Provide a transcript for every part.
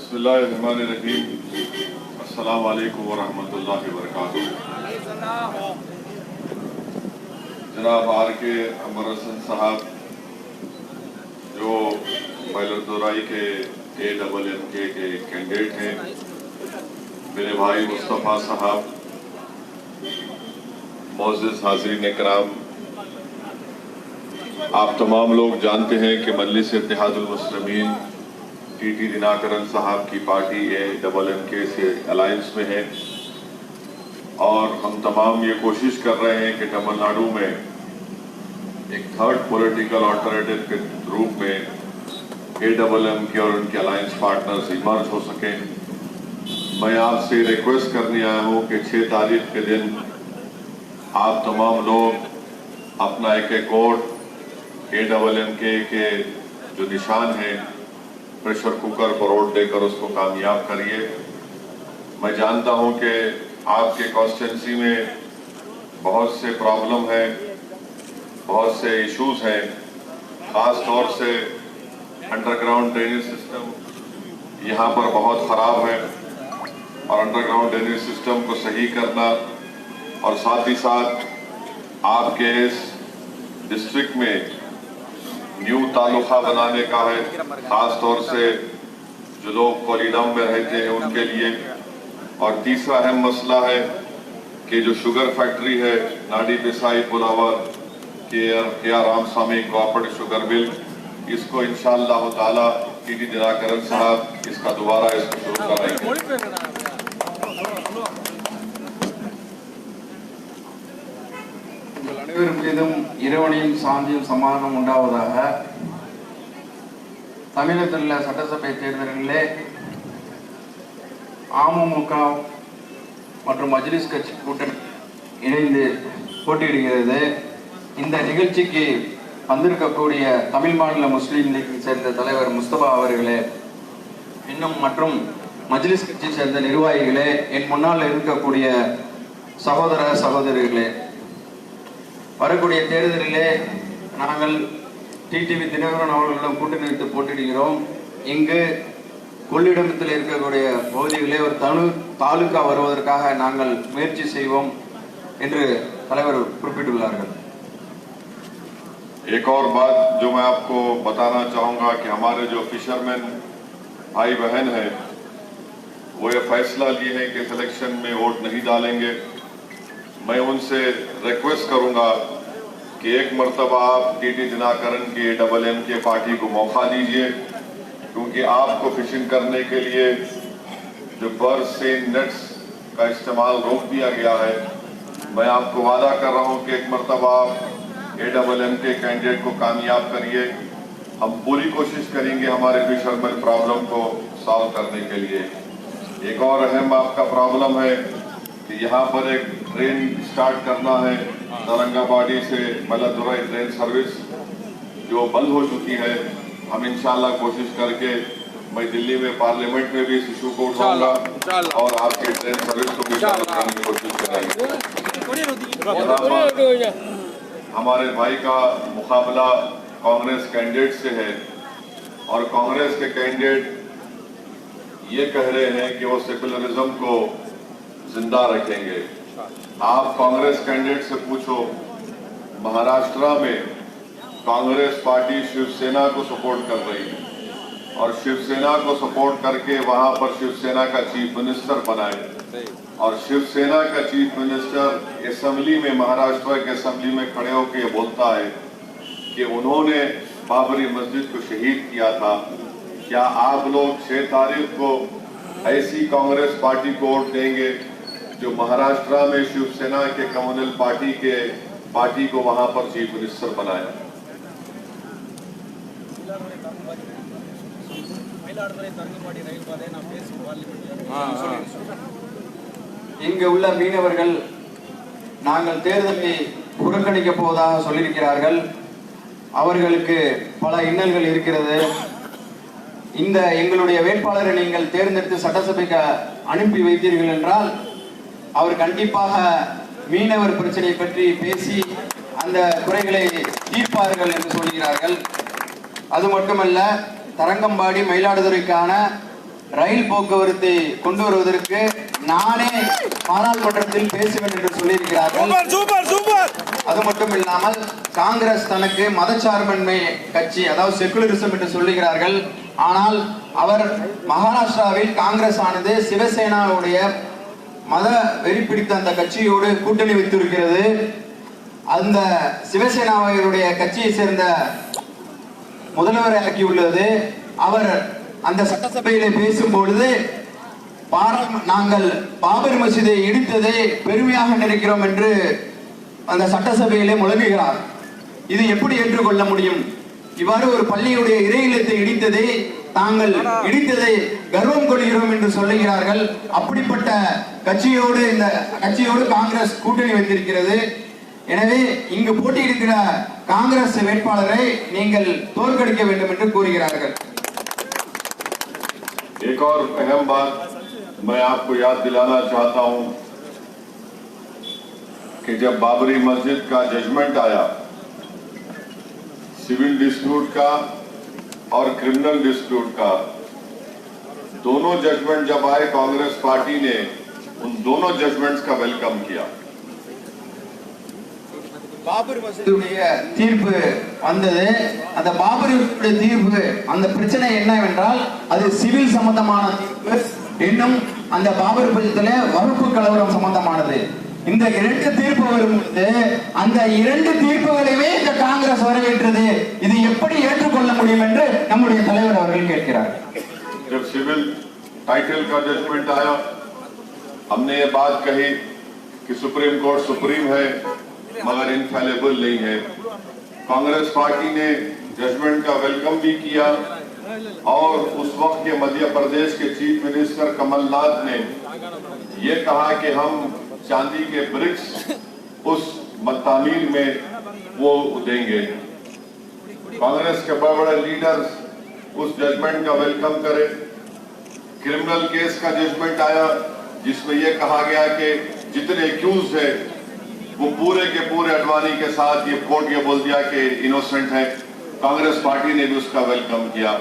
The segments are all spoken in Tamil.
बिस्मिल्लाहिर्रहमानिर्रहीम। अस्सलाम वालेकुम वरहमतुल्लाहि वबरकातुहू। जनाब आर.के. अमर हसन साहब जो बैलरदोराई के AMMK के कैंडिडेट हैं, मेरे भाई मुस्तफ़ा साहब, मोअज़्ज़िज़ हाज़रीन इकराम, आप तमाम लोग जानते हैं कि मजलिस इत्तेहादुल मुस्लिमीन TT दिनाकरन साहब की पार्टी AMMK से अलायंस में है और हम तमाम ये कोशिश कर रहे हैं कि तमिलनाडु में एक थर्ड पॉलिटिकल अल्टरनेटिव के रूप में AMMK और उनके अलायंस पार्टनर्स इमर्ज हो सकें। मैं आपसे रिक्वेस्ट करने आया हूँ कि 6 तारीख के दिन आप तमाम लोग अपना एक वोट AMMK के जो निशान है प्रेशर कुकर पर वोट देकर उसको कामयाब करिए। मैं जानता हूं कि आपके कॉन्स्टिट्यूंसी में बहुत से प्रॉब्लम है, बहुत से इश्यूज हैं, ख़ास तौर से अंडरग्राउंड ड्रेनेज सिस्टम यहां पर बहुत ख़राब है और अंडरग्राउंड ड्रेनेज सिस्टम को सही करना और साथ ही साथ आपके इस डिस्ट्रिक्ट में न्यू तालुका बनाने का है, खास तौर से जो लोग कोलिडम में रहते हैं उनके लिए। और तीसरा अहम मसला है कि जो शुगर फैक्ट्री है नाडी पिसाई पुलावर के रामस्वामी कोऑपरेटिव शुगर मिल, इसको इंशाअल्लाह ताला TT दिनाकरन साहब इसका दोबारा इसको शुरू करेंगे। மீதும் இறைவனின் சாந்தியும் சமாதானம் உண்டாவதாக. தமிழகத்தில் உள்ள சட்டசபை தேர்தல்களிலே அமமுக மற்றும் மஜ்லிஸ் கட்சி கூட்டணி இணைந்து போட்டியிடுகிறது. இந்த நிகழ்ச்சிக்கு வந்திருக்கக்கூடிய தமிழ் மாநில முஸ்லீம் லீக்கை சேர்ந்த தலைவர் முஸ்தபா அவர்களே, இன்னும் மற்றும் மஜ்லிஸ் கட்சியை சேர்ந்த நிர்வாகிகளே, என் முன்னால் இருக்கக்கூடிய சகோதர சகோதரிகளே, வரக்கூடிய தேர்தலிலே நாங்கள் TTV தினகரன் அவர்களிடம் கூட்டணி வைத்து போட்டியிடுகிறோம். இங்கு கொள்ளிடத்தில் இருக்கக்கூடிய பகுதிகளே ஒரு தாலுகா வருவதற்காக நாங்கள் முயற்சி செய்வோம் என்று தலைவர் குறிப்பிட்டுள்ளார்கள். एक और बात जो मैं आपको बताना चाहूँगा कि हमारे जो फिशरमैन भाई बहन हैं वो ये फैसला लिए हैं कि सिलेक्शन में वोट नहीं डालेंगे। मैं उनसे रिक्वेस्ट करूंगा कि एक मर्तबा आप TT दिनाकरन की AMMK पार्टी को मौका दीजिए, क्योंकि आपको फिशिंग करने के लिए जो बर्ड्स से नेट्स का इस्तेमाल रोक दिया गया है। मैं आपको वादा कर रहा हूं कि एक मर्तबा आप AMMK कैंडिडेट को कामयाब करिए। हम पूरी कोशिश करेंगे हमारे फिशरमैन प्रॉब्लम को सॉल्व करने के लिए। एक और अहम आपका प्रॉब्लम है कि यहाँ पर एक ट्रेन स्टार्ट करना है औरंगाबादी से बैलरदोराई ट्रेन सर्विस जो बंद हो चुकी है। हम इंशाल्लाह कोशिश करके मैं दिल्ली में पार्लियामेंट में भी इस इशू को उठाऊंगा और आपके ट्रेन सर्विस को भी चालू करने की कोशिश करेंगे। हमारे भाई का मुकाबला कांग्रेस कैंडिडेट से है और कांग्रेस के कैंडिडेट ये कह रहे हैं कि वो सेकुलरिज्म को जिंदा रखेंगे। आप कांग्रेस कैंडिडेट से पूछो, महाराष्ट्र में कांग्रेस पार्टी शिवसेना को सपोर्ट कर रही है और शिवसेना को सपोर्ट करके वहां पर शिवसेना का चीफ मिनिस्टर बनाए और शिवसेना का चीफ मिनिस्टर असेंबली में, महाराष्ट्र के असेंबली में खड़े होकर बोलता है कि उन्होंने बाबरी मस्जिद को शहीद किया था। क्या आप लोग 6 तारीख को ऐसी कांग्रेस पार्टी को वोट देंगे जो महाराष्ट्र में शिवसेना के कम्युनल पार्टी को वहां पर चीफ मिनिस्टर बनाया? இங்கு உள்ள மீனவர்கள் நாங்கள் தேர்தலை புறக்கணிக்க போவதாக சொல்லியிருக்கிறார்கள். அவர்களுக்கு பல இன்னல்கள் இருக்கிறது. இந்த எங்களுடைய வேட்பாளரை நீங்கள் தேர்ந்தெடுத்து சட்டசபைக்கு அனுப்பி வைத்தீர்கள் என்றால் அவர் கண்டிப்பாக மீனவர் பிரச்சனை பற்றி பேசி அந்த குறைகளை தீர்ப்பார்கள் என்று சொல்கிறார்கள். அது மட்டுமல்ல, தரங்கம்பாடி மயிலாடுதுறைக்கான ரயில் போக்குவரத்தை கொண்டு வருவதற்கு நானே பாராளுமன்றத்தில் பேசுவேன் என்று சொல்லியிருக்கிறார்கள். அது மட்டும் இல்லாமல் காங்கிரஸ் தனக்கு மதச்சார்பின்மை கட்சி, அதாவது செகுலரிசம் என்று சொல்லுகிறார்கள். ஆனால் அவர் மகாராஷ்டிராவில் காங்கிரஸ் ஆனது சிவசேனாவுடைய மத வெறி பிடித்த அந்த கட்சியோடு கூட்டணி வைத்திருக்கிறது. அந்த சிவசேனாவுடைய கட்சியை சேர்ந்த முதல்வரை ஆக்கியுள்ளது. அவர் அந்த சட்டசபையிலே பேசும்பொழுது நாங்கள் பாபர் மசீதை இடித்ததை பெருமையாக நினைக்கிறோம் என்று அந்த சட்டசபையிலே முழங்குகிறார். இது எப்படி ஏற்றுக்கொள்ள முடியும்? இவ்வாறு ஒரு பள்ளியுடைய இறை இல்லத்தை இடித்ததை தாங்கள் இடித்ததை கர்வம் கொள்கிறோம் என்று சொல்லுகிறார்கள். அப்படிப்பட்ட கட்சியோடு இந்த கட்சியோடு காங்கிரஸ் கூட்டணி வைத்திருக்கிறது. எனவே இங்கு போட்டியிடுகிற காங்கிரஸ் வேட்பாளரை நீங்கள் தோற்கடிக்க வேண்டும் என்று கூறுகிறார்கள். एक और अहम बात मैं आपको याद दिलाना चाहता हूं कि जब बाबरी मस्जिद का जजमेंट आया, सिविल डिस्प्यूट का और क्रिमिनल डिस्प्यूट का, दोनों जजमेंट जब आए, कांग्रेस पार्टी ने उन दोनों जजमेंट्स का वेलकम किया. பாபர் மசீதுடைய தீர்ப்பு வந்தது. அந்த பாபருடைய தீர்ப்பு, அந்த பிரச்சனை என்னவென்றால் அது சிவில் சம்பந்தமான தீர்ப்பு, இன்னும் அந்த பாபர் மசீதிலே வகுப்பு கலவரம் சம்பந்தமானது. இந்த இரண்டு தீர்ப்பு வரும்போது அந்த இரண்டு தீர்ப்புகளையுமே இந்த காங்கிரஸ் வரவேற்றது. இது எப்படி ஏற்றுக்கொள்ள முடியும் என்று நம்முடைய தலைவர் அவர்கள் கேட்கிறார். जब सिविल टाइटल का जजमेंट आया, हमने ये बात कही कि सुप्रीम कोर्ट सुप्रीम है मगर इनफेलेबल नहीं है. कांग्रेस पार्टी ने जजमेंट का वेलकम भी किया और उस वक्त के मध्य प्रदेश के चीफ मिनिस्टर कमलनाथ ने ये कहा कि हम चांदी के ब्रिक्स उस तामीर में वो देंगे. कांग्रेस के बड़े बड़े लीडर्स उस जजमेंट का वेलकम करें. क्रिमिनल केस का जजमेंट आया जिसमें यह कहा गया कि जितने एक्यूज है वो पूरे के पूरे अडवाणी के साथ ये कोर्ट ये बोल दिया कि इनोसेंट है. कांग्रेस पार्टी ने भी उसका वेलकम किया.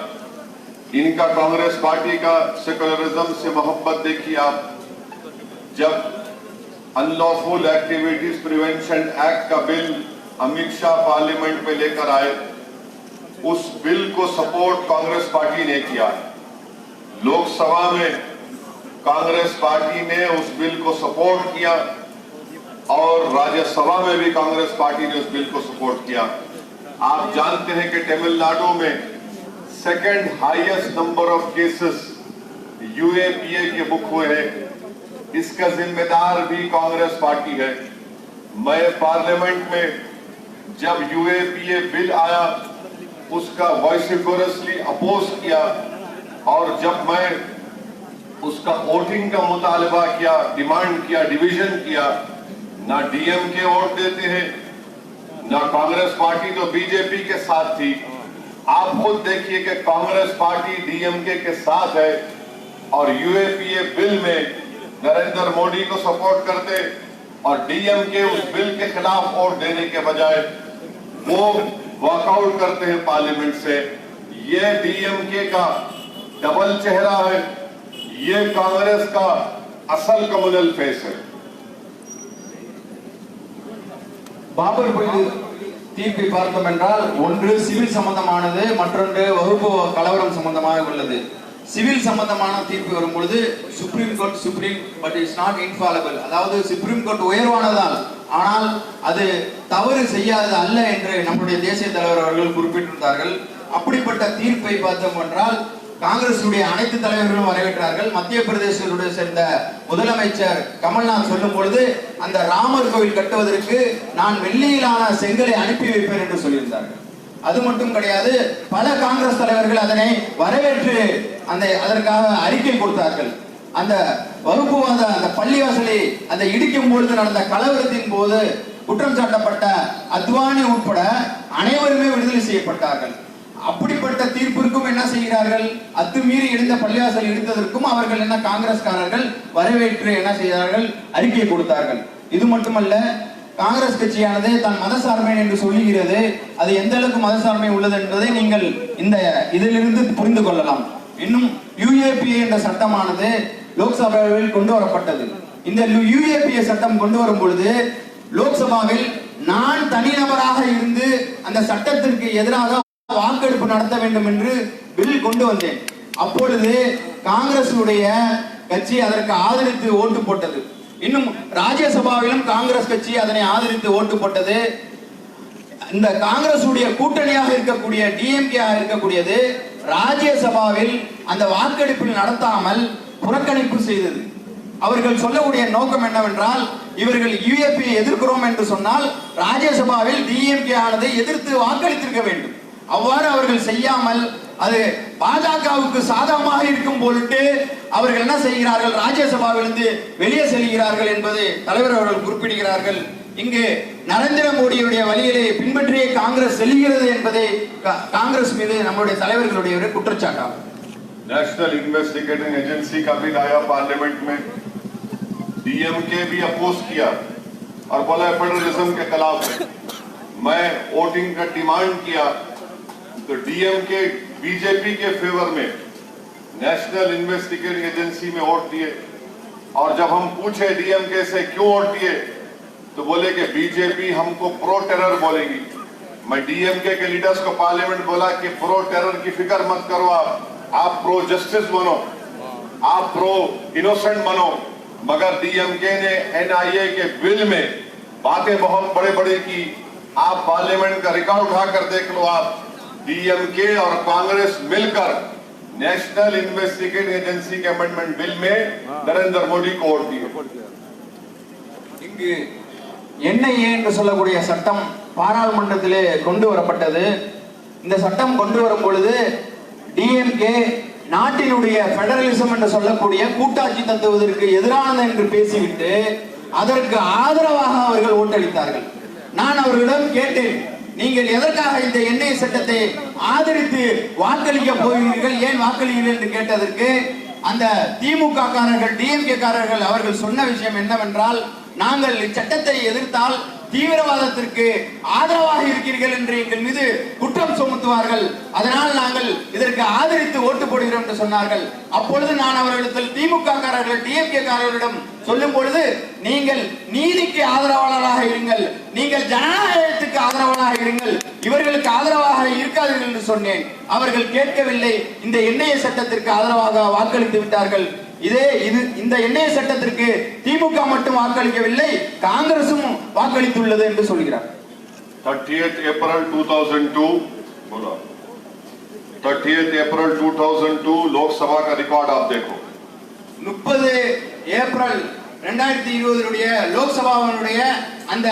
इनका कांग्रेस पार्टी का सेकुलरिज्म से मोहब्बत देखिए आप. जब अनलॉफुल एक्टिविटीज प्रिवेंशन एक्ट का बिल अमित शाह पार्लियामेंट में लेकर आए, उस बिल को सपोर्ट कांग्रेस पार्टी ने किया. लोकसभा में कांग्रेस पार्टी ने उस बिल को सपोर्ट किया और राज्यसभा में भी कांग्रेस पार्टी ने उस बिल को सपोर्ट किया. आप जानते हैं कि तमिलनाडु में second highest number of cases UAPA के बुक हुए हैं. इसका जिम्मेदार भी कांग्रेस पार्टी है. मैं पार्लियामेंट में जब यूएपीए बिल आया उसका वॉइसिफरसली अपोज किया और जब मैं उसका वोटिंग का मुतालबा किया, डिमांड किया, डिवीजन किया, ना डीएमके वोट देते हैं ना कांग्रेस पार्टी तो बीजेपी के साथ थी. आप खुद देखिए कि कांग्रेस पार्टी डीएमके के साथ है और यूएपीए बिल में नरेंद्र मोदी को सपोर्ट करते और डीएमके उस बिल के खिलाफ वोट देने के बजाय वो वॉकआउट करते हैं पार्लियामेंट से. ये डीएमके का डबल चेहरा है. ये कांग्रेस का असल कम्युनल फेस है. பாபர் தீர்ப்பை பார்த்தோம் என்றால் ஒன்று சிவில் சம்பந்தமானது, மற்றொன்று வகுப்பு கலவரம் சம்பந்தமாக உள்ளது. சிவில் சம்பந்தமான தீர்ப்பு வரும் பொழுது supreme court supreme but it's not infallible, அதாவது சுப்ரீம் கோர்ட் உயர்வானதால் ஆனால் அது தவறு செய்யாதது அல்ல என்று நம்முடைய தேசிய தலைவர் அவர்கள் குறிப்பிட்டிருந்தார்கள். அப்படிப்பட்ட தீர்ப்பை பார்த்தோம் என்றால் காங்கிரசுடைய அனைத்து தலைவர்களும் வரவேற்றார்கள். மத்திய பிரதேசத்துடைய சேர்ந்த முதலமைச்சர் கமல்நாத் சொல்லும் பொழுது அந்த ராமர் கோவில் கட்டுவதற்கு நான் வெள்ளியிலான செங்கலை அனுப்பி வைப்பேன் என்று சொல்லியிருந்தார்கள். அது மட்டும் கிடையாது, பல காங்கிரஸ் தலைவர்கள் அதனை வரவேற்று அதற்காக அறிக்கை கொடுத்தார்கள். அந்த வகுப்புவாத அந்த பள்ளிவாசலை அந்த இடிக்கும் பொழுது நடந்த கலவரத்தின் போது குற்றம் சாட்டப்பட்ட அத்வானி உட்பட அனைவருமே விடுதலை செய்யப்பட்டார்கள். அப்படிப்பட்ட தீர்ப்பிற்கும் என்ன செய்கிறார்கள்? அத்துமீறி எழுந்த பள்ளிவாசல் இடித்ததற்கும் அவர்கள் என்ன காங்கிரஸ்காரர்கள் வரவேற்று என்ன செய்தார்கள்? அறிக்கை கொடுத்தார்கள். இது மட்டுமல்ல, காங்கிரஸ் கட்சியானது தான் மதசார்மை என்று சொல்லுகிறது. அது எந்த அளவுக்கு மதசார்மை உள்ளது என்பதை நீங்கள் இந்த இதிலிருந்து புரிந்து கொள்ளலாம். இன்னும் யுஏபிஏ என்ற சட்டமானது லோக்சபாவில் கொண்டு வரப்பட்டது. இந்த யுஏபிஏ சட்டம் கொண்டு வரும் பொழுது லோக்சபாவில் நான் தனிநபராக இருந்து அந்த சட்டத்திற்கு எதிராக வாக்கெடுப்பு நடத்த வேண்டும் என்று பில் கொண்டு வந்தேன். அப்பொழுது காங்கிரஸ் கட்சி அதற்கு ஆதரித்து ஓட்டு போட்டது. இன்னும் ராஜ்யசபாவிலும் காங்கிரஸ் கட்சி அதனை ஆதரித்து ஓட்டு போட்டது. இந்த காங்கிரஸ் கூட்டணியாக இருக்கக்கூடிய டிஎம்கே இருக்கக்கூடியது ராஜ்யசபாவில் அந்த வாக்கெடுப்பில் நடத்தாமல் புறக்கணிப்பு செய்தது. அவர்கள் சொல்லக்கூடிய நோக்கம் என்னவென்றால், இவர்கள் யுஏபியை எதிர்க்கிறோம் என்று சொன்னால் ராஜ்யசபாவில் டிஎம்கே ஆனதை எதிர்த்து வாக்களித்திருக்க வேண்டும். அவ்வாறு அவர்கள் செய்யாமல் அது பாஜகவுக்கு சாதகமாக இருக்கும் பொருட்டு அவர்கள் என்ன செய்கிறார்கள், ராஜ்யசபாவிலிருந்து வெளியே செல்கிறார்கள் என்பதை தலைவர் அவர்கள் குறிப்பிடுகிறார்கள். இங்கு நரேந்திர மோடியுடைய வழியிலே பின்பற்றிய காங்கிரஸ் செல்கிறது என்பதை காங்கிரஸ் மீது நம்முடைய தலைவர்களுடைய குற்றச்சாட்டாகும். नेशनल इन्वेस्टिगेटिंग एजेंसी का बिल आया पार्लियामेंट में, डीएमके भी अपोज किया और बोला फेडरलिज्म के खिलाफ है। मैं वोटिंग का डिमांड किया तो डीएमके बीजेपी के फेवर में नेशनल इन्वेस्टिगेटिंग एजेंसी में वोट दिए। और जब हम पूछे डीएमके से क्यों वोट दिए तो बोले कि बीजेपी हमको प्रो टेरर बोलेगी। मैं डीएमके के लीडर्स को पार्लियामेंट बोला कि प्रो टेरर की फिक्र मत करो, आप प्रो जस्टिस बनो, आप प्रो इनोसेंट बनो। मगर डीएमके ने एनआईए के बिल में बातें बहुत बड़े बड़े की। आप पार्लियामेंट का रिकॉर्ड उठाकर देख लो, आप डीएमके और कांग्रेस मिलकर नेशनल इन्वेस्टिगेटिंग एजेंसी के अमेंडमेंट बिल में नरेंद्र मोदी को वोट दिए। என்ஐஏ என்று சொல்லக்கூடிய சட்டம் பாராளுமன்றத்திலே கொண்டு வரப்பட்டது. இந்த சட்டம் கொண்டு வரும் பொழுது டிஎம்கே நாட்டினுடைய பெடரலிசம் என்று சொல்லக்கூடிய கூட்டாட்சி தத்துவதற்கு எதிரானது என்று பேசிவிட்டு அதற்கு ஆதரவாக அவர்கள் ஓட்டளித்தார்கள். நான் அவர்களிடம் கேட்டேன், நீங்கள் எதற்காக இந்த என்ஐஏ சட்டத்தை ஆதரித்து வாக்களிக்க போகிறீர்கள், ஏன் வாக்களிக்கிறீர்கள் என்று கேட்டதற்கு அந்த திமுக காரர்கள் டிஎம்கே காரர்கள் அவர்கள் சொன்ன விஷயம் என்னவென்றால், நாங்கள் இச்சட்டத்தை எதிர்த்தால் தீவிரவாதத்திற்கு ஆதரவாக இருக்கிறீர்கள் என்று எங்கள் மீது குற்றம் சுமத்துவார்கள், அதனால் நாங்கள் இதற்கு ஆதரித்து ஓட்டு போடுகிறோம் என்று சொன்னார்கள். அப்பொழுது நான் அவர்களிடத்தில் திமுக காரர்கள் டிஎம்கே காரர்களிடம் சொல்லும் பொழுது, நீங்கள் நீதிக்கு ஆதரவாளராக இருங்கள், நீங்கள் ஜனநாயகத்துக்கு ஆதரவாளராக இருங்கள், இவர்களுக்கு ஆதரவாக இருக்காதீர்கள் என்று சொன்னேன். அவர்கள் கேட்கவில்லை, இந்த என்ஐஏ சட்டத்திற்கு ஆதரவாக வாக்களித்து விட்டார்கள். இந்த என்ஐஏ சட்டத்திற்கு திமுக மட்டும் வாக்களிக்கவில்லை, காங்கிரசும் வாக்களித்துள்ளது என்று சொல்கிறார். 30th April 2002 लोकसभा का रिकॉर्ड आप देखो. 30 ஏப்ரல் 2020 லோக்சபாவினுடைய அந்த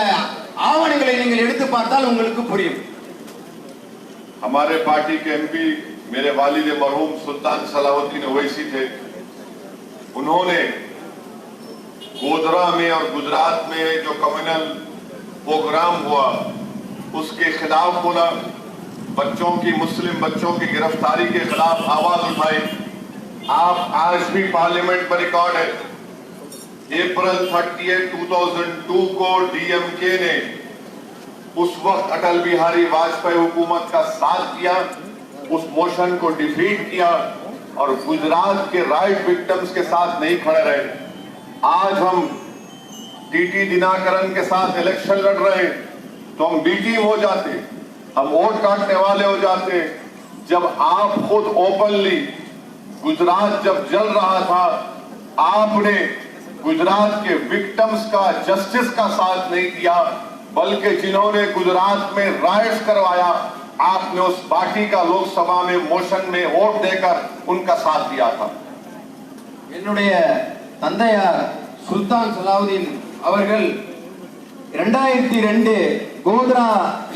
ஆவணங்களை நீங்கள் எடுத்து பார்த்தால் உங்களுக்கு புரியும். हमारे पार्टी के एमपी मेरे वालिद मरहूम सुल्तान सलाहुद्दीन ओवैसी थे. उन्होंने गोधरा में और गुजरात में जो कम्युनल प्रोग्राम हुआ उसके खिलाफ बोला, बच्चों की मुस्लिम बच्चों की गिरफ्तारी के खिलाफ आवाज उठाई. आप आज भी पार्लियामेंट पर रिकॉर्ड है, अप्रैल 30 2002 को डीएमके ने उस वक्त अटल बिहारी वाजपेयी हुकूमत का साथ दिया, उस मोशन को डिफीट किया और गुजरात के राइट विक्टिम्स के साथ नहीं खड़े रहे. आज हम टीटी दिनाकरन के साथ इलेक्शन लड़ रहे हैं तो हम बी टीम हो जाते, हम वोट काटने वाले हो जाते. जब आप खुद ओपनली गुजरात जब जल रहा था, आपने गुजरात के विक्टिम्स का जस्टिस का साथ नहीं दिया, बल्कि जिन्होंने गुजरात में राइट्स करवाया आपने उस पार्टी का लोकसभा में मोशन में वोट देकर उनका साथ दिया था. என்னுடைய தந்தையார் சுல்தான் சலாவுதீன் அவர்கள் 2002 கோத்ரா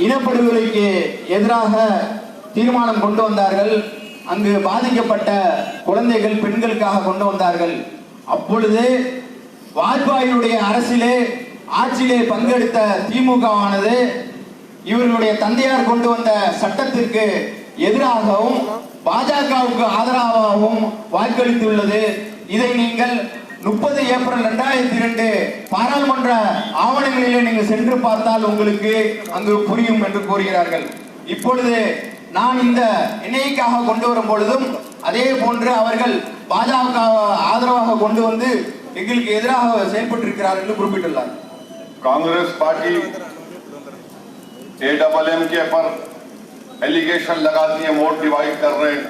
இனப்படுகொலைக்கு எதிராக தீர்மானம் கொண்டு வந்தார்கள். அங்கு பாதிக்கப்பட்ட குழந்தைகள் பெண்களுக்காக கொண்டு வந்தார்கள். அப்பொழுது வாஜ்பாயினுடைய அரசிலே ஆட்சியிலே பங்கெடுத்த திமுகவானது இவர்களுடைய தந்தையார் கொண்டு வந்த சட்டத்திற்கு எதிராகவும் பாஜகவுக்கு ஆதரவாகவும் வாக்களித்துள்ளது. இதை நீங்கள் 30 ஏப்ரல் 2002 பாராளுமன்ற ஆவணங்களிலே நீங்கள் சென்று பார்த்தால் உங்களுக்கு அங்கு புரியும் என்று கூறுகிறார்கள். இப்பொழுது நான் இந்த என்ஐக்காக கொண்டு வரும் பொழுதும் அதே போன்று அவர்கள் பாஜக ஆதரவாக கொண்டு வந்து எங்களுக்கு எதிராக செயல்பட்டிருக்கிறார் என்று குறிப்பிட்டுள்ளார். कांग्रेस पार्टी AMM के पर एलिगेशन लगाती है, वोट डिवाइड कर रहे हैं,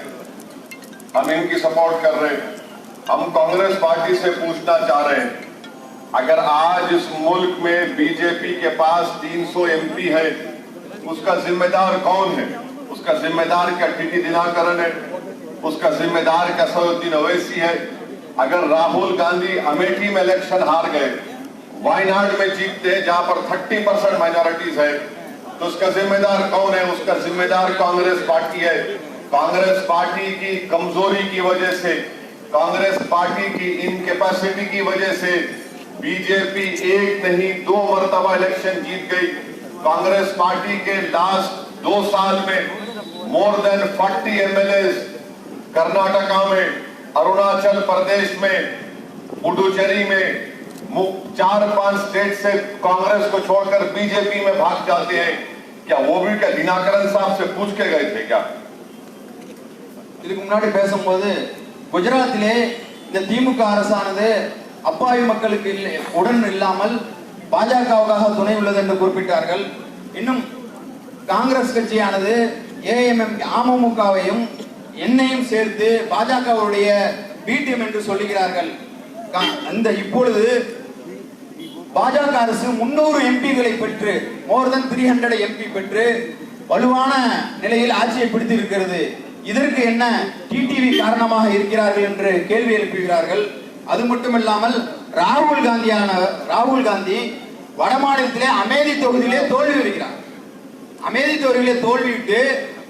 हम इनकी सपोर्ट कर रहे हैं। हम कांग्रेस पार्टी से पूछना चाह रहे हैं, अगर आज इस मुल्क में बीजेपी के पास 300 MP है, उसका जिम्मेदार कौन है? उसका जिम्मेदार क्या टीटी दिनाकरन है? उसका जिम्मेदार क्या सैयदुद्दीन ओवैसी है? अगर राहुल गांधी अमेठी में इलेक्शन हार गए, वायनाड में जीतते हैं जहां पर 30% माइनॉरिटीज है, तो उसका जिम्मेदार कौन है? उसका जिम्मेदार कांग्रेस पार्टी है। कांग्रेस पार्टी की कमजोरी की वजह से, कांग्रेस पार्टी की इनकैपेसिटी की वजह से बीजेपी एक नहीं 2 मरतबा इलेक्शन जीत गई। कांग्रेस पार्टी के लास्ट 2 साल में मोर देन 40 MLAs कर्नाटका में, अरुणाचल प्रदेश में, पुडुचेरी में, 4-5 स्टेट से कांग्रेस को छोड़कर बीजेपी में भाग जाते हैं। क्या वो भी क्या दिनाकरन साहब से पूछ के गए थे क्या? இதுக்கு முன்னாடி பேசும்போது குஜராத்திலே இந்த திமுக அரசானது அப்பாவி மக்களுக்கு உடன் இல்லாமல் பாஜகவுக்காக துணை உள்ளது என்று குறிப்பிட்டார்கள். இன்னும் காங்கிரஸ் கட்சியானது AMM அமமுகவையும் என்னையும் சேர்த்து பாஜகவுடைய பிடிஎம் என்று சொல்லுகிறார்கள். அந்த இப்பொழுது பாஜக அரசு 300 MPகளை பெற்று, மோர் தென் 300 MP பெற்று வலுவான நிலையில் ஆட்சியை பிடித்து இருக்கிறது. இதற்கு என்ன டிடிவி காரணமாக இருக்கிறார்கள் என்று கேள்வி எழுப்புகிறார்கள். அது மட்டுமில்லாமல் ராகுல் காந்தி வடமாநிலத்திலே அமேதி தொகுதியிலே தோல்வி வருகிறார். அமேதி தொகுதியிலே தோல்வியிட்டு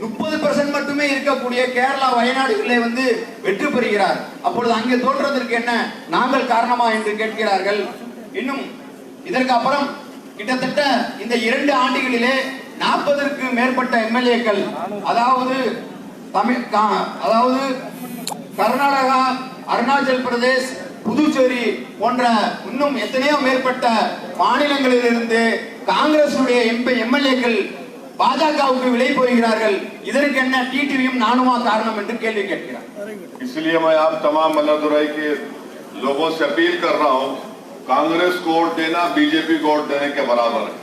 30% மட்டுமே இருக்கக்கூடிய கேரளா வயநாடுகளிலே வந்து வெற்றி பெறுகிறார். அப்பொழுது அங்கே தோற்றதற்கு என்ன நாங்கள் காரணமா என்று கேட்கிறார்கள். இன்னும் இதற்கு அப்புறம் கிட்டத்தட்ட இந்த 2 ஆண்டுகளிலே 40ற்கு மேற்பட்ட MLAக்கள், அதாவது கர்நாடகா, அருணாச்சல் பிரதேஷ், புதுச்சேரி போன்ற இன்னும் எத்தனையோ மேற்பட்ட மாநிலங்களிலிருந்து காங்கிரசுடைய MLAக்கள் பாஜகவுக்கு விலை போகிறார்கள். இதற்கு என்ன டிடிவியும் நானுமா காரணம் என்று கேள்வி கேட்கிறார். इसलिए मैं आप तमाम मल्लादुराई के लोगों से अपील कर रहा हूं, कांग्रेस को वोट देना बीजेपी को वोट देने के बराबर है।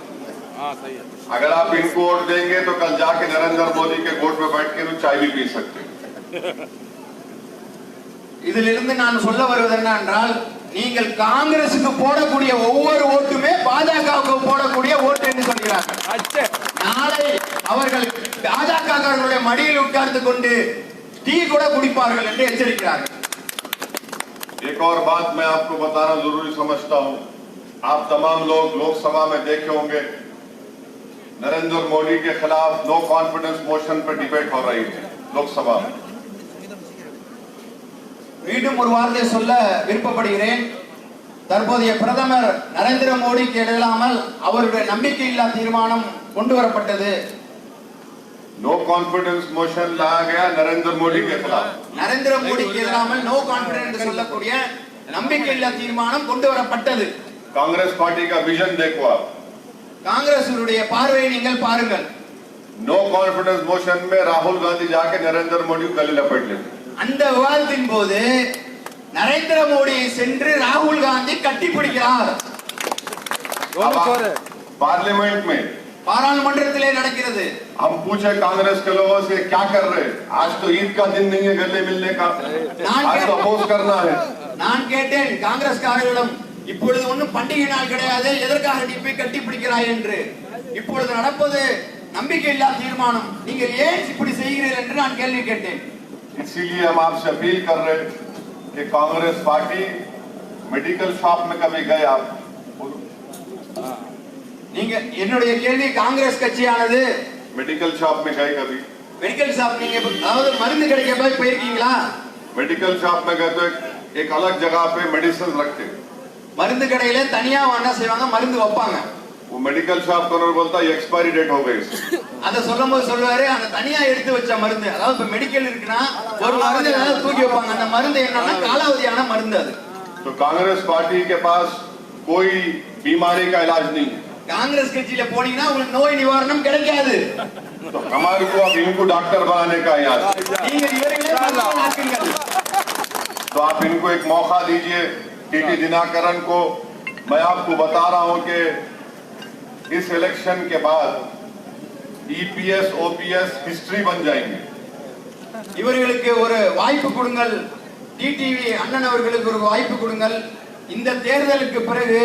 अगर आप इनको वोट देंगे तो कल जाके नरेंद्र मोदी के गोट में बैठ के चाय भी पी सकते हैं। இதிலிருந்து நான் சொல்ல வருவது என்னவென்றால், நீங்கள் காங்கிரசுக்கு போடக்கூடிய ஒவ்வொரு ஓட்டுமே பாஜகவுக்கு போடக்கூடிய ஓட்டு என்று சொல்கிறார்கள். நாளை அவர்கள் பாஜகவுடைய மடியில் உட்கார்ந்து கொண்டு டீ கூட குடிப்பார்கள் என்று எச்சரிக்கிறார்கள். एक और बात मैं आपको बताना जरूरी समझता हूं, आप तमाम लोग लोकसभा में देखे होंगे, नरेंद्र मोदी के खिलाफ नो कॉन्फिडेंस मोशन पर डिबेट हो रही है लोकसभा में। மீண்டும் ஒரு வார்த்தை சொல்ல விருப்பப்படுகிறேன். தற்போதைய பிரதமர் நரேந்திர மோடிக்கு இல்லாமல் அவருடைய நம்பிக்கையில்லா தீர்மானம் கொண்டு வரப்பட்டது. नो कॉन्फिडेंस मोशन लाया गया नरेंद्र मोदी के खिलाफ. நரேந்திர மோடிக்கு இல்லாமல் நோ கான்ஃபிடன்ஸ் சொல்லக்கூடிய நம்பிக்கையில்லா தீர்மானம் கொண்டு வரப்பட்டது. कांग्रेस पार्टी का विजन देखो आप, காங்கிரசுடைய பார்வையை நீங்கள் பாருங்கள். नो कॉन्फिडेंस मोशन में राहुल गांधी जाके नरेंद्र मोदी को गले लपेट लेते. அந்த விவாதத்தின் போது நரேந்திர மோடியை சென்று ராகுல் காந்தி கட்டிப்பிடிக்கிறார். पार्लियामेंट में பாராளுமன்றத்திலே நடக்கிறது. हम पूछे कांग्रेस के लोगों से क्या कर रहे हैं, आज तो ईद का दिन नहीं है गले मिलने का, आज तो अपोज करना है. நான் கேட்டேன் காங்கிரஸ்காரர்களிடம், இப்பொழுது ஒன்றும் பண்டிகை நாள் கிடையாது, எதற்காக நீ போய் கட்டிப்பிடிக்கிறாய் என்று. இப்பொழுது நடப்பது நம்பிக்கையில்லா தீர்மானம், நீங்கள் ஏன் இப்படி செய்கிறீர்கள் என்று நான் கேள்வி கேட்டேன். इसीलिए हम आपसे अपील कर रहे हैं कि कांग्रेस पार्टी मेडिकल शॉप में कभी गए आप? நீங்க என்னுடைய கேள்வி, காங்கிரஸ் கட்சியானது मेडिकल शॉप में गए कभी? மெடிக்கல் ஷாப் நீங்க அதாவது மருந்து கடைக்கு போய் போயிருக்கீங்களா? मेडिकल शॉप में गए तो एक अलग जगह पे मेडिसिन रखते, மருந்து கடையில தனியா என்ன செய்வாங்க, மருந்து வைப்பாங்க. वो मेडिकल शॉप कॉर्नर बोलता है एक्सपायरी डेट हो गई. அத சொல்லும்போது சொல்லுவாரு, அந்த தனியா எடுத்து வச்ச மருந்து, அதாவது இப்ப மெடிக்கல் இருக்குன்னா ஒரு மருந்து தூக்கி வைப்பாங்க, அந்த மருந்து என்னன்னா காலாவதியான மருந்து. அது तो कांग्रेस पार्टी के पास कोई बीमारी का इलाज नहीं है. காங்கிரஸ் கட்சியில போனீங்கன்னா உங்களுக்கு நோய் நிவாரணம் கிடைக்காது. तो हमारे को अब इनको डॉक्टर बनाने का याद। तो आप इनको एक मौका दीजिए। टीटी दिनाकरन को मैं आपको बता रहा हूं कि इस इलेक्शन के बाद ईपीएस ओपीएस हिस्ट्री बन जाएंगे। இவர்களுக்கு ஒரு வாய்ப்பு கொடுங்கள், டிடிவி அண்ணன் அவர்களுக்கு ஒரு வாய்ப்பு கொடுங்கள். இந்த தேர்தலுக்கு பிறகு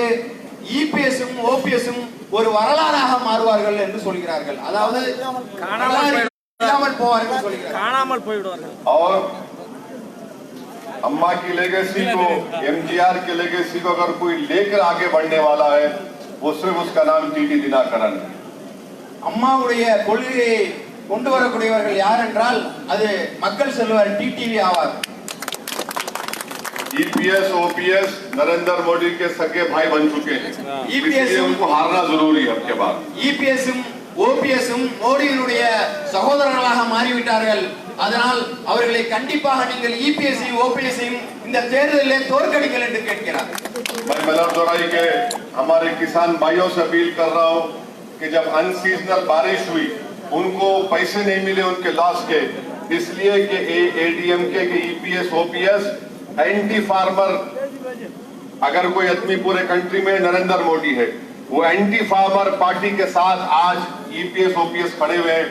இபிஎஸும் ஓபிஎஸும் ஒரு வரலாறாக மாறுவார்கள் என்று சொல்கிறார்கள். அதாவது காணாமல் போவார்கள் சொல்கிறார்கள், காணாமல் போய்விடுவார்கள். और अम्मा की लेगेसी को, एमजीआर की लेगेसी को अगर कोई लेकर आगे बढ़ने वाला है वो सिर्फ उसका नाम टीटी दिनाकरन है। அம்மாவுடைய கொள்கையை கொண்டு வரக்கூடியவர்கள் யார் என்றால் அது மக்கள் செல்வர் டிடிவி ஆவார். ईपीएस ओपीएस नरेंद्र मोदी के सगे भाई बन चुके हैं, इसलिए उनको हारना जरूरी है। आपके बाद ईपीएஸும் ஓபிஎஸும் மோடியினுடைய சகோதரர்களாக மாறிவிட்டார்கள். அதனால் அவர்களை கண்டிப்பாக நீங்கள் ईपीएஸையும் ஓபிஎஸையும் இந்த தேர்தலிலே தோற்கடிங்கள் என்று கேட்கிறார். मैं मलरदोराई के हमारे किसान भाइयों से अपील कर रहा हूं कि जब अनसीजनल बारिश हुई उनको पैसे नहीं मिले उनके लॉस के, इसलिए कि एडीएमके के ईपीएस ओपीएस एंटी फार्मर, अगर कोई आदमी पूरे कंट्री में नरेंद्र मोदी है, वो एंटी फार्मर पार्टी के साथ आज ईपीएस ओपीएस खड़े हुए हैं।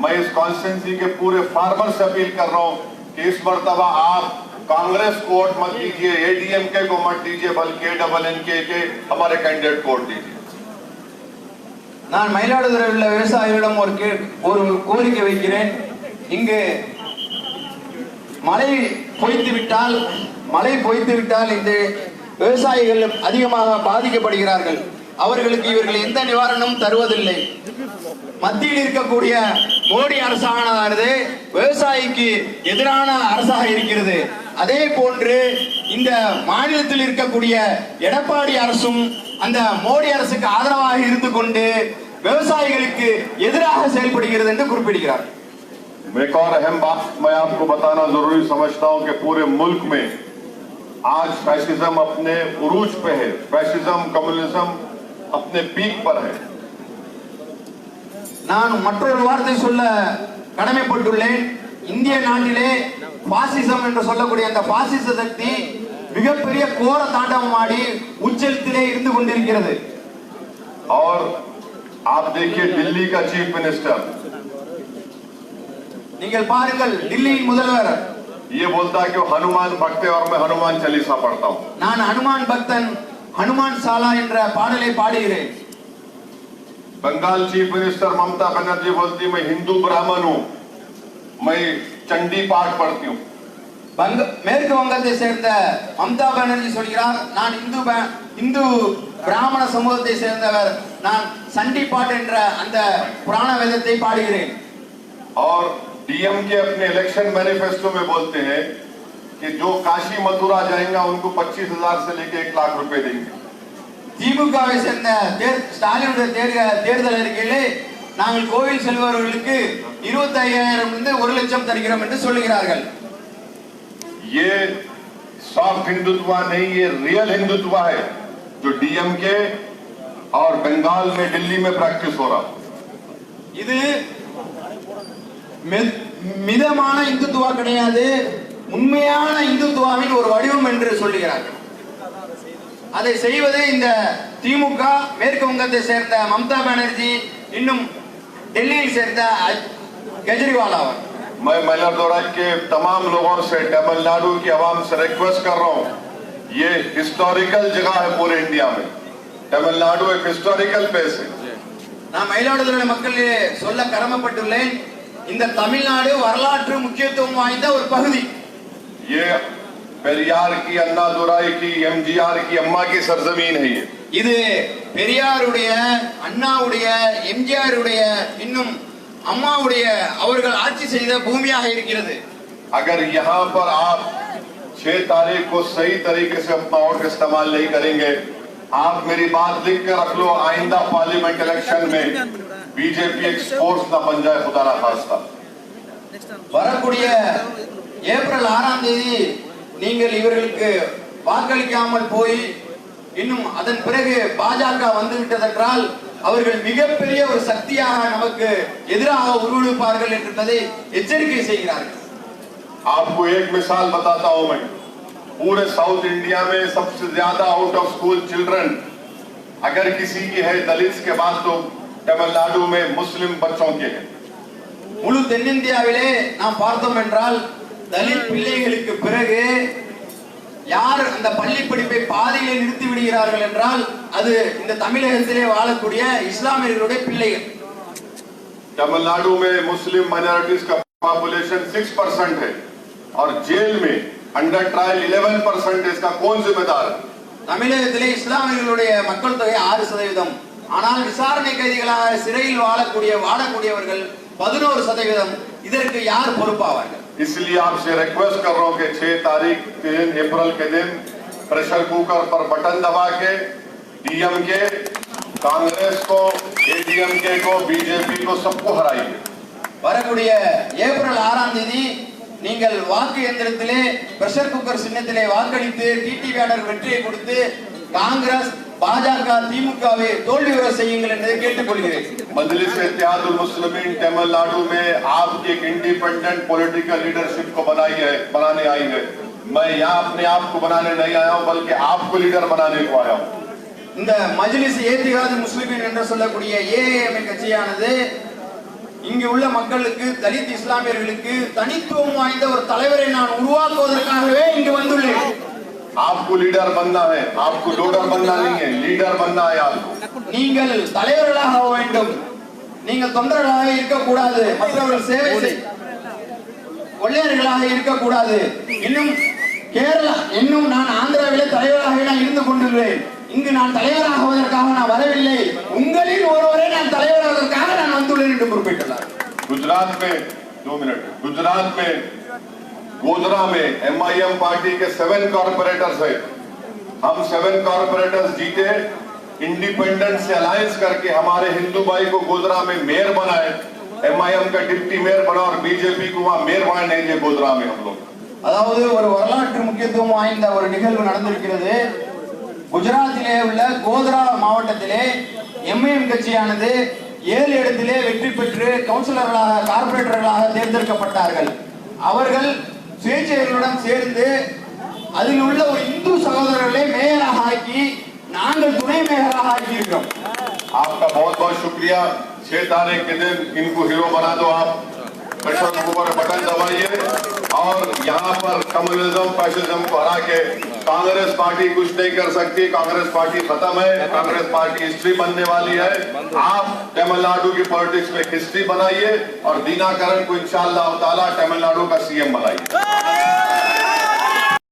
मैं इस कॉन्स्टिट्यूंसी के पूरे फार्मर से अपील कर रहा हूं कि इस मर्तबा आप कांग्रेस को वोट मत दीजिए, एडीएमके को मत दीजिए, बल्कि एडबलएनके के हमारे कैंडिडेट को वोट दीजिए। நான் மயிலாடுதுறையில் உள்ள விவசாயிகளிடம் ஒரு கோரிக்கை வைக்கிறேன். இங்கு மழை பொய்த்து விட்டால் இந்த விவசாயிகள் அதிகமாக பாதிக்கப்படுகிறார்கள். அவர்களுக்கு இவர்கள் எந்த நிவாரணமும் தருவதில்லை. மத்தியில் இருக்கக்கூடிய மோடி அரசானது விவசாயிக்கு எதிரான அரசாக இருக்கிறது. அதே போன்று இந்த மாநிலத்தில் இருக்கக்கூடிய எடப்பாடி அரசும் அந்த மோடி அரசுக்கு ஆதரவாக இருந்து கொண்டு விவசாயிகளுக்கு எதிராக செயல்படுகிறது என்று குறிப்பிடுகிறார். एक और अहम बात मैं आपको बताना जरूरी समझता हूं कि पूरे मुल्क में आज फैसिज्म अपने उरूज पे है, फैसिज्म कम्युनिज्म अपने पीक पर है। நான் மற்றொரு வார்த்தை சொல்ல கடமைப்பட்டுள்ளேன். இந்திய நாட்டிலே பாசிசம் என்று சொல்லக்கூடிய அந்த பாசிச சக்தி மிகப்பெரிய கோர தாண்டவம் ஆடி உச்சத்திலே இருந்து கொண்டிருக்கிறது. और आप देखिए दिल्ली का चीफ मिनिस्टर, நீங்கள் பாருங்கள் दिल्लीயின் முதல்வர் ये बोलता है कि वो हनुमान भक्त है और मैं हनुमान चालीसा पढ़ता हूं। நான் ஹனுமான் பக்தன், हनुमान साला என்ற பாடலை பாடுகிறேன். बंगाल चीफ मिनिस्टर ममता बनर्जी बोलती मैं हिंदू ब्राह्मण हूं, मैं चंडी पाठ पढ़ती हूं। மேற்கு வங்கத்தை சேர்ந்த மம்தா பானர்ஜி சொல்கிறார் நான் இந்து பிராமண சமூகத்தை சேர்ந்தவர், நான் சண்டி பாட்டு என்ற அந்த புராண வேதத்தை பாடுகிறேன். और डीएमके अपने इलेक्शन मैनिफेस्टो में बोलते हैं कि जो काशी मथुरा जाएंगे उनको 25,000 से लेकर 1 लाख रुपए देंगे। திமுகவை சேர்ந்த ஸ்டாலினுடைய தேர்தல் அறிக்கையிலே நாங்கள் கோவில் செல்பவர்களுக்கு 25,000 இருந்து 1 லட்சம் தருகிறோம் என்று சொல்லுகிறார்கள். ये सॉफ्ट हिंदुत्व नहीं, ये रियल हिंदुत्व है जो डीएमके और बंगाल में दिल्ली में प्रैक्टिस हो रहा। இது மிதமான இந்துத்துவா கிடையாது, உண்மையான இந்துத்துவாவின் ஒரு வடிவம் என்று சொல்லுகிறார்கள். அதை செய்வது இந்த திமுக, மேற்கு வங்கத்தை சேர்ந்த மம்தா பானர்ஜி, இன்னும் டெல்லியில் சேர்ந்த केजरीवाल आवर। मैं मइलादुराई के तमाम लोगों से, तमिलनाडु की आवाम से रिक्वेस्ट कर रहा हूँ, ये हिस्टोरिकल जगह है पूरे इंडिया में, तमिलनाडु एक हिस्टोरिकल प्लेस है। நான் மயிலாடுதுறை மக்களே சொல்ல கடமைப்பட்டுள்ளேன், இந்த தமிழ்நாடு வரலாற்று முக்கியத்துவம் வாய்ந்த ஒரு பகுதி. ये पेरियार की, अन्नादुराई की, एमजीआर की, अम्मा की सरजमीन है ये। இது பெரியாருடைய, அண்ணாவுடைய, எம்ஜிஆருடைய, இன்னும் அம்மாவுடைய அவர்கள் ஆட்சி செய்த பூமியாக இருக்கிறது. अगर यहाँ पर आप 6 तारीख को सही तरीके से अपना वोट इस्तेमाल नहीं करेंगे, आप मेरी बात लिख कर रख लो, आइंदा पार्लियामेंट इलेक्शन में बीजेपी एक स्पोर्ट्स ना बन जाए, खुदा ना खास्ता। வரக்கூடிய ஏப்ரல் 6ஆம் தேதி நீங்கள் இவர்களுக்கு வாக்களிக்காமல் போய் இன்னும் அதன் பிறகு பாஜக வந்து விட்டதென்றால் அவர்கள் மிகப்பெரிய ஒரு சக்தியாக நமக்கு எதிராக உருவெடுப்பார்கள் என்பதை எச்சரிக்கை செய்கிறார்கள். आपको एक मिसाल बताता हूं मैं, पूरे साउथ इंडिया में सबसे ज्यादा आउट ऑफ स्कूल चिल्ड्रन अगर किसी की है दलित के बाद तो तमिलनाडु में मुस्लिम बच्चों के हैं. முழு தென்னிந்தியாவிலே நாம் பார்த்தோம் என்றால் தலித் பிள்ளைகளுக்கு பிறகு யார் அந்த பள்ளி படிப்பை பாதியிலே நிறுத்தி விடுகிறார்கள் என்றால் அது இந்த தமிழகத்திலே வாழக்கூடிய இஸ்லாமியர்களுடைய பிள்ளைகள். तमिलनाडु में मुस्लिम माइनॉरिटीज का पॉपुलेशन 6% है और जेल में अंडर ट्रायल 11%. इसका कौन जिम्मेदार है? தமிழகத்திலே இஸ்லாமியர்களுடைய மக்கள் தொகை 6%. ஆனால் விசாரணை கைதிகளாக சிறையில் வாடக்கூடியவர்கள் 11%. இதற்கு யார் பொறுப்பாவார்கள்? इसलिए आपसे रिक्वेस्ट कर रहा हूं कि 6 तारीख 3 अप्रैल के दिन प्रेशर कुकर पर बटन दबा के डीएमके, कांग्रेस को, एडीएमके को, बीजेपी को सबको हराइए. வரக்கூடிய ஏப்ரல் 6ஆம் தேதி நீங்கள் வாக்கு எந்திரத்திலே பிரஷர் குக்கர் சின்னத்திலே வாக்களித்து டிடிவி ஆனர் வெற்றியை கொடுத்து காங்கிரஸ், பாஜக, திமுகவை தோல்வியுற செய்யுங்கள் என்று கேட்டுக்கொள்கிறேன். मजलिस इत्तेहादुल मुस्लिमीन तमिलनाडु में आप एक इंडिपेंडेंट पॉलिटिकल लीडरशिप को बनाने आई है. मैं यहाँ अपने आप को बनाने नहीं आया हूँ, बल्कि आपको लीडर बनाने को आया हूँ. இந்த மஜ்லிஸ் இத்திஹாதுல் முஸ்லிமீன் என்று சொல்லக்கூடிய ஏஏஎம் கட்சியானது இங்கு உள்ள மக்களுக்கு, தலித் இஸ்லாமியர்களுக்கு தனித்துவம் வாய்ந்த ஒரு தலைவரை நான் உருவாக்குவதற்காகவே இங்கு வந்துள்ளேன். आपको लीडर बनना है, आपको लोडर बनना नहीं है, लीडर बनना है आपको. நீங்கள் தலைவர்களாக ஆக வேண்டும், நீங்கள் தொண்டர்களாக இருக்கக்கூடாது, மற்றவர்கள் சேவை செய் கொள்ளையர்களாக இருக்கக்கூடாது. இன்னும் நான் ஆந்திராவிலே தலைவராக நான் இருந்து கொண்டிருக்கிறேன். இங்கு நான் தலைவராகுவதற்காக நான் வரவில்லை, உங்களில் ஒருவரை நான் தலைவராவதற்காக நான் வந்துள்ளேன் என்று குறிப்பிட்டுள்ளார். गुजरात में 2 मिनट, गुजरात में गोधरा में एमआईएम पार्टी के 7 कॉर्पोरेटर्स है. हम 7 कॉर्पोरेटर्स जीते, इंडिपेंडेंट से अलायंस करके हमारे हिंदू भाई को गोधरा में मेयर बनाए. एमआईएम का डिप्टी मेयर बना और बीजेपी को वहां मेयर बनाए नहीं है गोधरा में हम लोग. அதாவது ஒரு வரலாற்று முக்கியத்துவம் வாய்ந்த ஒரு நிகழ்வு நடந்திருக்கிறது. குஜராத்திலே உள்ள கோத்ரா மாவட்டத்திலே எம்ஐஎம் கட்சியானது 7 இடத்திலே வெற்றி பெற்று கவுன்சிலர்களாக, கார்பரேட்டர்களாக தேர்ந்தெடுக்கப்பட்டார்கள். அவர்கள் சுயேட்சைகளுடன் சேர்ந்து அதில் உள்ள ஒரு இந்து சகோதரர்களை மேயராக ஆக்கி நாங்கள் துணை மேயராக ஆக்கி இருக்கிறோம். आपका बहुत बहुत शुक्रिया. 6 तारीख के दिन इनको हीरो बना दो. आप प्रेशर कुकर बटन दबाइए और यहाँ पर कम्युनिज्म, फैसिज्म को हरा के कांग्रेस पार्टी कुछ नहीं कर सकती. कांग्रेस पार्टी खत्म है. कांग्रेस पार्टी हिस्ट्री बनने वाली है. आप तमिलनाडु की पॉलिटिक्स में हिस्ट्री बनाइए और दीनाकरण को इंशाअल्लाह ताला तमिलनाडु का सीएम बनाइए.